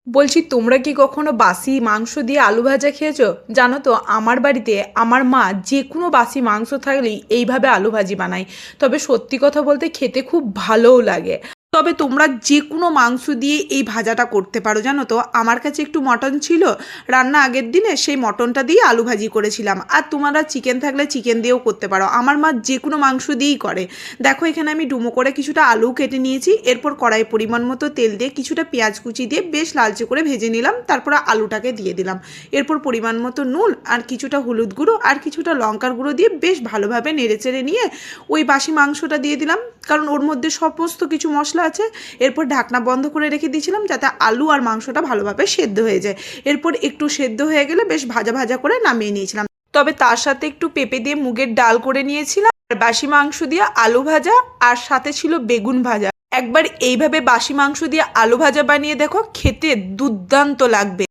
বলছি তোমরা কি কখনো বাসি মাংস দিয়ে আলু ভাজা খেয়েছো? জানো তো আমার বাড়িতে আমার মা যে কোনো বাসি মাংস থাকলেই এইভাবে আলু ভাজি বানায়। তবে সত্যি কথা বলতে খেতে খুব ভালোও লাগে। তবে তোমরা যে কোনো মাংস দিয়ে এই ভাজাটা করতে পারো। জানো তো আমার কাছে একটু মটন ছিল রান্না আগের দিনে, সেই মটনটা দিয়ে আলু ভাজি করেছিলাম। আর তোমরা চিকেন থাকলে চিকেন দিয়েও করতে পারো, আমার মা যে কোনো মাংস দিয়েই করে। দেখো এখানে আমি ডুমো করে কিছুটা আলু কেটে নিয়েছি, এরপর কড়াই পরিমাণ মতো তেল দিয়ে কিছুটা পেঁয়াজ কুচি দিয়ে বেশ লালচে করে ভেজে নিলাম, তারপর আলুটাকে দিয়ে দিলাম। এরপর পরিমাণ মতো নুন আর কিছুটা হলুদ গুঁড়ো আর কিছুটা লঙ্কার গুঁড়ো দিয়ে বেশ ভালোভাবে নেড়েচেড়ে নিয়ে ওই বাসি মাংসটা দিয়ে দিলাম, কারণ ওর মধ্যে সমস্ত কিছু মশলা আছে। এরপর ঢাকনা বন্ধ করে রেখে দিয়েছিলাম যাতে আলু আর মাংসটা ভালোভাবে সেদ্ধ হয়ে যায়। এরপর একটু সেদ্ধ হয়ে গেলে বেশ ভাজা ভাজা করে নামিয়ে নিয়েছিলাম। তবে তার সাথে একটু পেঁপে দিয়ে মুগের ডাল করে নিয়েছিলাম, আর বাসি মাংস দিয়ে আলু ভাজা, আর সাথে ছিল বেগুন ভাজা। একবার এইভাবে বাসি মাংস দিয়ে আলু ভাজা বানিয়ে দেখো, খেতে দুর্দান্ত লাগবে।